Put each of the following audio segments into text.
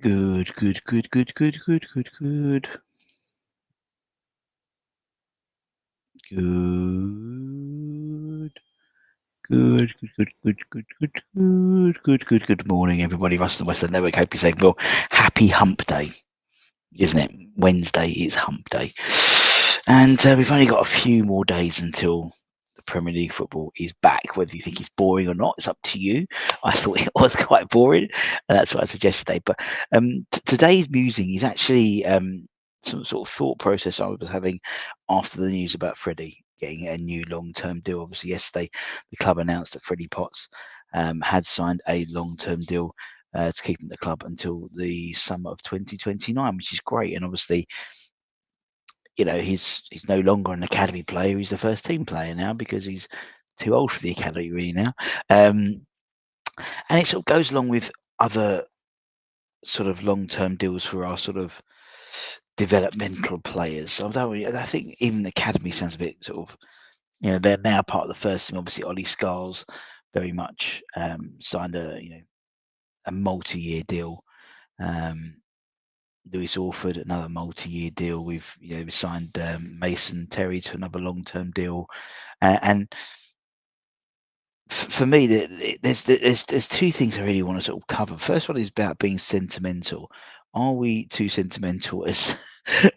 Good, good, good, good, good, good, good, good. Good. Good, good, good, good, good, good, good, good, good, good morning, everybody. Russell Western Network. Hope you're saying well. Happy Hump Day, isn't it? Wednesday is Hump Day, and we've only got a few more days until the Premier League football is back. Whether you think it's boring or not, it's up to you. I thought it was quite boring, and that's what I suggested today. But today's musing is actually some sort of thought process I was having after the news about Freddie getting a new long-term deal. Obviously, yesterday the club announced that Freddie Potts had signed a long-term deal to keep him at the club until the summer of 2029, which is great. And obviously, you know, he's no longer an academy player; he's a first-team player now because he's too old for the academy really now. And it sort of goes along with other sort of long-term deals for our sort of developmental players. Although I think even the academy sounds a bit sort of, you know, they're now part of the first team. Obviously, Ollie Scarles very much signed a multi-year deal. Lewis Orford, another multi-year deal. We signed Mason Terry to another long-term deal, and for me, there's two things I really want to sort of cover. First one is about being sentimental. Are we too sentimental as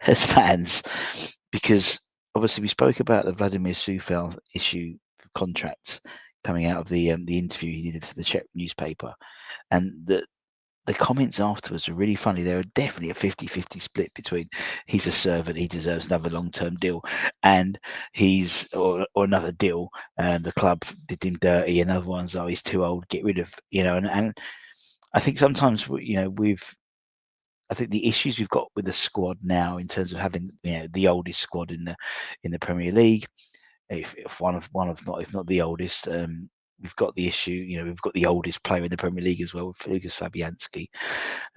as fans? Because obviously we spoke about the Vladimir Coufal issue contract coming out of the interview he did for the Czech newspaper, and the comments afterwards are really funny. There are definitely a 50-50 split between he's a servant, he deserves another long-term deal, and he's or another deal. The club did him dirty, and other ones, oh, he's too old, get rid of, you know. And I think sometimes, you know, I think the issues we've got with the squad now in terms of having, you know, the oldest squad in the Premier League, if one of not, if not the oldest. We've got the issue, you know, we've got the oldest player in the Premier League as well, with Lucas Fabianski.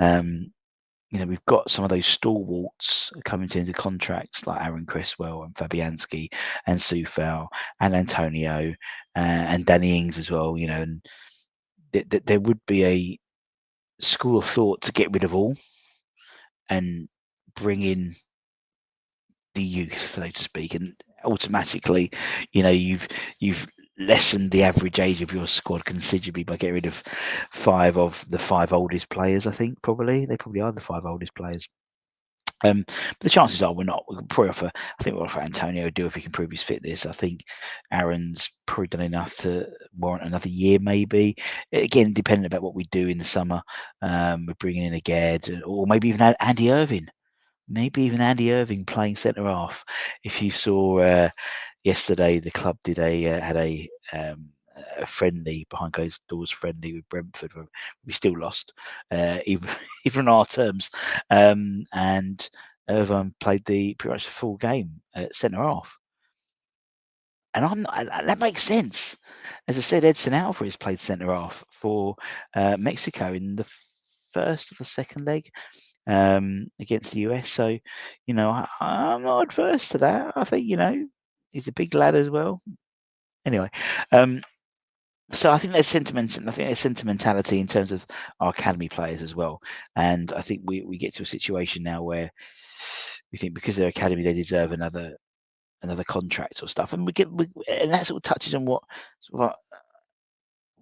You know, we've got some of those stalwarts coming into contracts like Aaron Cresswell and Fabianski and Coufal and Antonio and Danny Ings as well. You know, and there would be a school of thought to get rid of all and bring in the youth, so to speak, and automatically, you know, you've lessened the average age of your squad considerably by getting rid of 5 of the 5 oldest players. I think they probably are the 5 oldest players. But the chances are we're not. We'll probably offer. I think we'll offer Antonio a deal if he can prove his fitness. I think Aaron's probably done enough to warrant another year, maybe. Again, depending about what we do in the summer, we're bringing in a Ged, or maybe even Andy Irving. Maybe even Andy Irving playing centre half. If you saw yesterday, the club did had a friendly, behind closed doors friendly with Brentford. We still lost, even even on our terms, and Irvine played pretty much the full game at centre half. And I'm not, that makes sense. As I said, Edson Alvarez played centre half for Mexico in the first or the second leg against the US. So, you know, I'm not adverse to that. I think, you know, he's a big lad as well. Anyway, so I think there's sentiment. I think there's sentimentality in terms of our academy players as well. And I think we get to a situation now where we think because they're academy, they deserve another contract or stuff. And and that sort of touches on what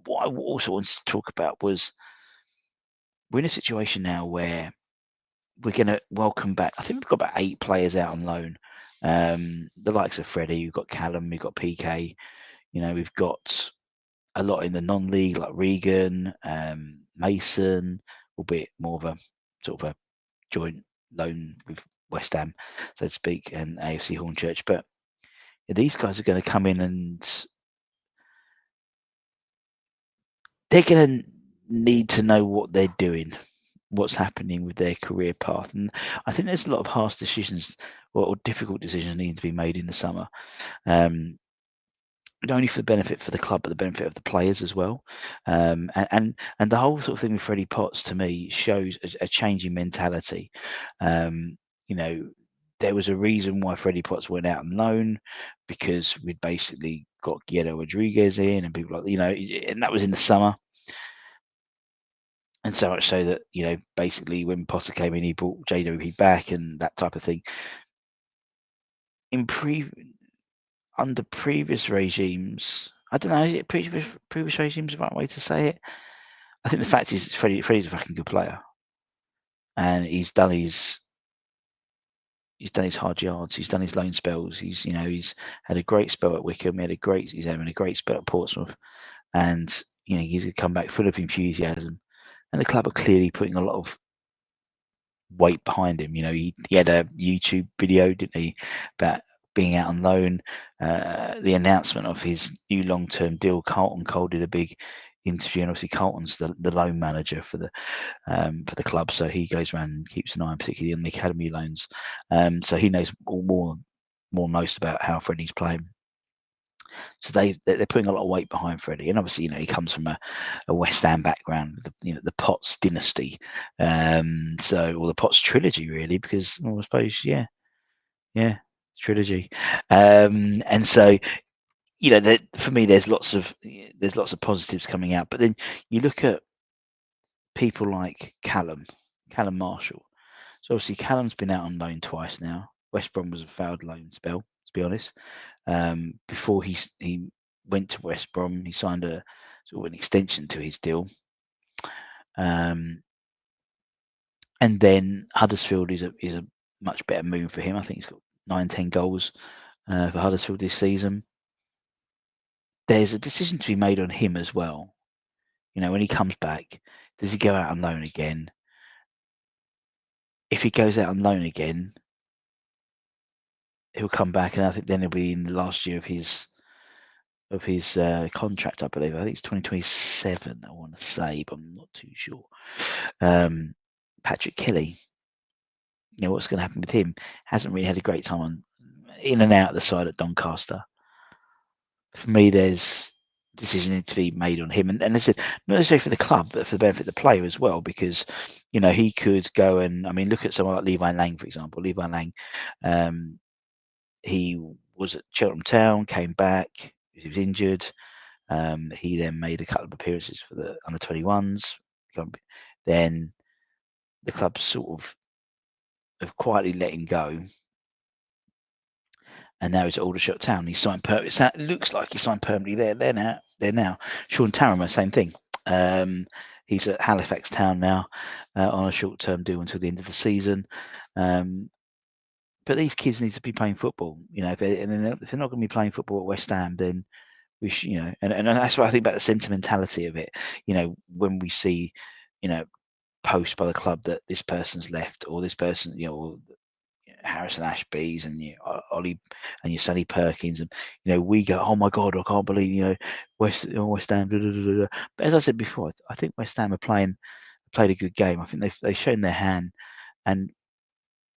I also wanted to talk about was we're in a situation now where we're going to welcome back. I think we've got about 8 players out on loan. The likes of Freddie, we've got Callum, we've got PK. You know, we've got a lot in the non-league like Regan, Mason, albeit more of a sort of a joint loan with West Ham, so to speak, and AFC Hornchurch. But these guys are going to come in and they're going to need to know what they're doing, what's happening with their career path. And I think there's a lot of harsh decisions or difficult decisions needing to be made in the summer. Not only for the benefit for the club, but the benefit of the players as well. And the whole sort of thing with Freddie Potts to me shows a change in mentality. You know, there was a reason why Freddie Potts went out on loan, because we'd basically got Guido Rodriguez in and people like, you know, and that was in the summer. And so much so that, basically when Potter came in, he brought JWP back and that type of thing. Under previous regimes, I don't know, is it previous regimes the right way to say it? I think the fact is Freddie's a fucking good player. And he's done his hard yards, he's done his loan spells, he's had a great spell at Wickham, he's having a great spell at Portsmouth, and he's gonna come back full of enthusiasm. And the club are clearly putting a lot of weight behind him. He had a YouTube video, didn't he, about being out on loan. The announcement of his new long-term deal. Cole did a big interview, and obviously Carlton's the loan manager for the club, so he goes around and keeps an eye, particularly on the academy loans. So he knows more most about how Freddie's playing. So they're putting a lot of weight behind Freddie, and obviously he comes from a West Ham background, the Potts dynasty, or the Potts trilogy really, because I suppose trilogy, and so for me there's lots of positives coming out, but then you look at people like Callum Marshall. So obviously Callum's been out on loan twice now. West Brom was a failed loan spell, to be honest. Before he went to West Brom, he signed a sort of an extension to his deal. And then Huddersfield is a much better move for him. I think he's got 9-10 goals for Huddersfield this season. There's a decision to be made on him as well. When he comes back, does he go out on loan again? If he goes out on loan again, he'll come back, and I think then he'll be in the last year of his contract, I believe. I think it's 2027, I want to say, but I'm not too sure. Patrick Kelly, what's going to happen with him? Hasn't really had a great time in and out of the side at Doncaster. For me, there's a decision need to be made on him, and I said not necessarily for the club, but for the benefit of the player as well, because he could go and look at someone like Levi Lang, for example. Levi Lang, he was at Cheltenham Town, came back, he was injured. He then made a couple of appearances for the under 21s. Then the club sort of have quietly let him go, and now he's at Aldershot Town. He signed it looks like he signed permanently there now. Sean Tarrimer, same thing. He's at Halifax Town now on a short-term deal until the end of the season. But these kids need to be playing football. If they're not going to be playing football at West Ham, then we should, and that's what I think about the sentimentality of it. When we see, post by the club that this person's left, or this person, Harrison Ashby's and Ollie and your Sonny Perkins, and we go, oh my God, I can't believe West Ham. Blah, blah, blah, blah. But as I said before, I think West Ham played a good game. I think they've shown their hand, and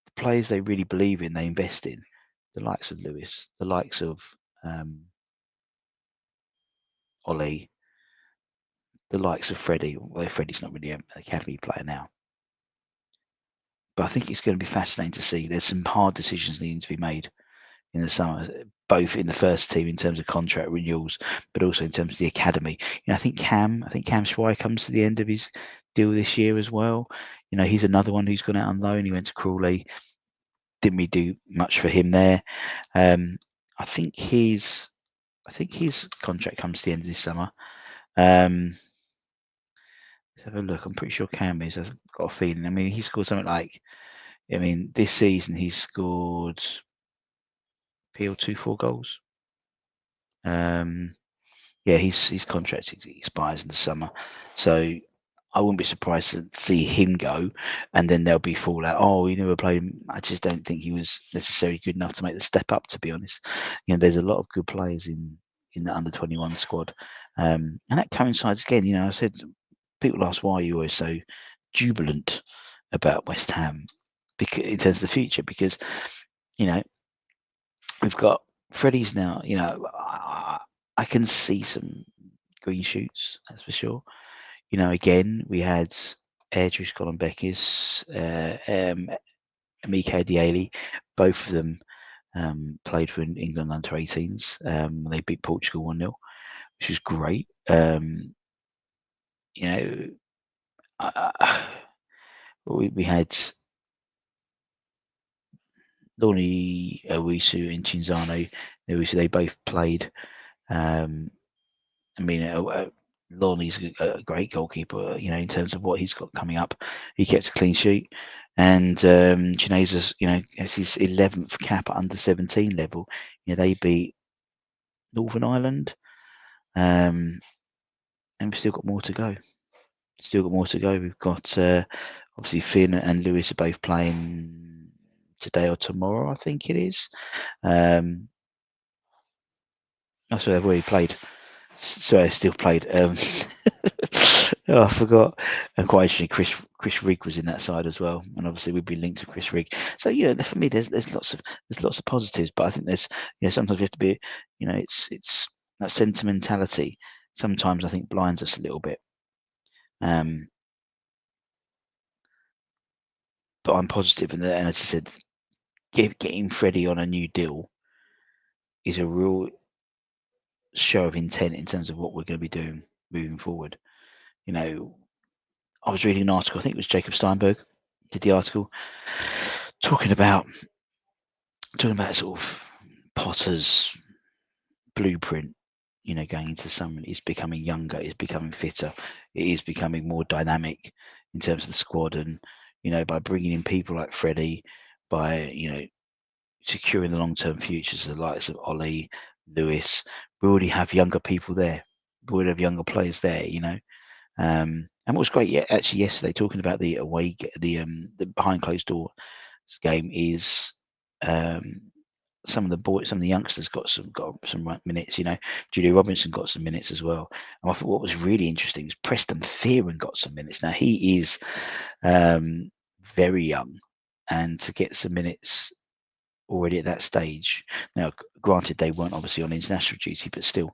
the players they really believe in, they invest in. The likes of Lewis, the likes of Ollie, the likes of Freddie. Well, Freddie's not really an academy player now. But I think it's going to be fascinating to see. There's some hard decisions needing to be made in the summer, both in the first team in terms of contract renewals, but also in terms of the academy. I think Cam Schwei comes to the end of his deal this year as well. He's another one who's gone out on loan. He went to Crawley. Didn't really do much for him there. I think his contract comes to the end of this summer. Let's have a look. I'm pretty sure Cam is. I've got a feeling. He scored something like, this season he's scored PL 4 goals. His contract expires in the summer, so I wouldn't be surprised to see him go, and then there'll be fallout. Oh, he never played. I just don't think he was necessarily good enough to make the step up, to be honest. There's a lot of good players in the under 21 squad, and that coincides again. I said people ask why you always so jubilant about West Ham because in terms of the future, because we've got Freddie's now. I can see some green shoots, that's for sure. Again, we had Airdrie, Scotland Beckers, Emeka Dialey, both of them played for England under 18s. They beat Portugal 1-0, which was great. we had Lornie Owusu and Chinzano. They both played. I mean, Lornie's a great goalkeeper, in terms of what he's got coming up. He kept a clean sheet, and Chinese's, it's his 11th cap at under 17 level. They beat Northern Ireland, and we've still got more to go. We've got obviously Finn and Lewis are both playing today or tomorrow, I think it is. That's what they've already played. So I still played. Oh, I forgot. And quite actually, Chris Rigg was in that side as well, and obviously we'd be linked to Chris Rigg. So for me, there's lots of positives, but I think there's sometimes we have to be, it's that sentimentality. Sometimes I think blinds us a little bit. But I'm positive, and as I said, getting Freddie on a new deal is a real show of intent in terms of what we're going to be doing moving forward. I was reading an article, I think it was Jacob Steinberg did the article, talking about sort of Potter's blueprint, going into summer. It's becoming younger, it's becoming fitter, it is becoming more dynamic in terms of the squad, and by bringing in people like Freddie, by securing the long-term futures of the likes of Ollie, Lewis. We already have younger people there. We already have younger players there, and what was great, actually yesterday, talking about the away, the behind closed door game, is some of the youngsters got some minutes. Julia Robinson got some minutes as well. And I thought what was really interesting was Preston Fearon got some minutes. Now he is very young, and to get some minutes already at that stage. Now, granted, they weren't obviously on international duty, but still,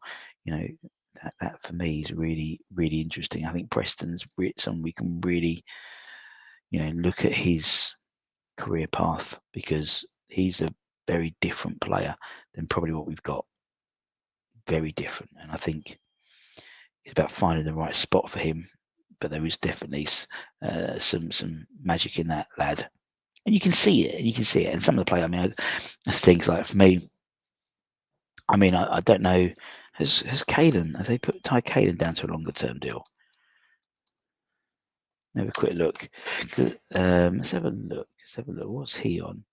that for me is really, really interesting. I think Preston's someone we can really, look at his career path, because he's a very different player than probably what we've got. Very different, and I think it's about finding the right spot for him. But there is definitely some magic in that lad. And you can see it. And some of the play, there's things like, for me, I don't know, has Caden, have they tied Caden down to a longer term deal? Have a quick look. Let's have a look. What's he on?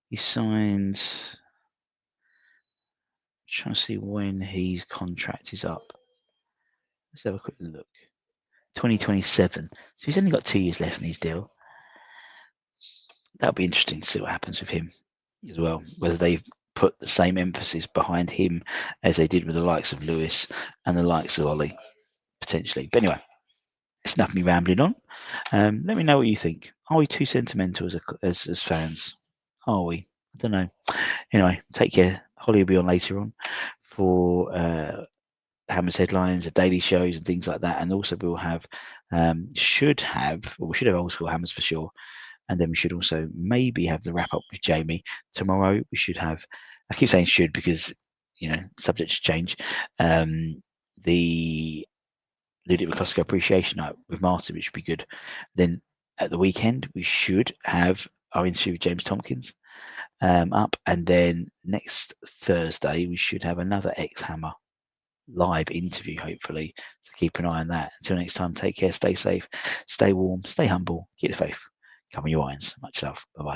He signed, trying to see when his contract is up. Let's have a quick look. 2027. So he's only got 2 years left in his deal. That'll be interesting to see what happens with him as well. Whether they put the same emphasis behind him as they did with the likes of Lewis and the likes of Ollie, potentially. But anyway, it's enough of me rambling on. Let me know what you think. Are we too sentimental as fans? Are we? I don't know. Anyway, take care. Holly will be on later on for Hammers headlines, the daily shows, and things like that. And also we'll have, we should have old school Hammers for sure. And then we should also maybe have the wrap up with Jamie tomorrow. We should have, I keep saying should because, subject to change. The Ludwig McCluskey Appreciation Night with Martin, which would be good. Then at the weekend, we should have our interview with James Tompkins up. And then next Thursday, we should have another ex-Hammer live interview, hopefully. So keep an eye on that. Until next time, take care, stay safe, stay warm, stay humble, keep the faith. Come on, your irons. Much love. Bye-bye.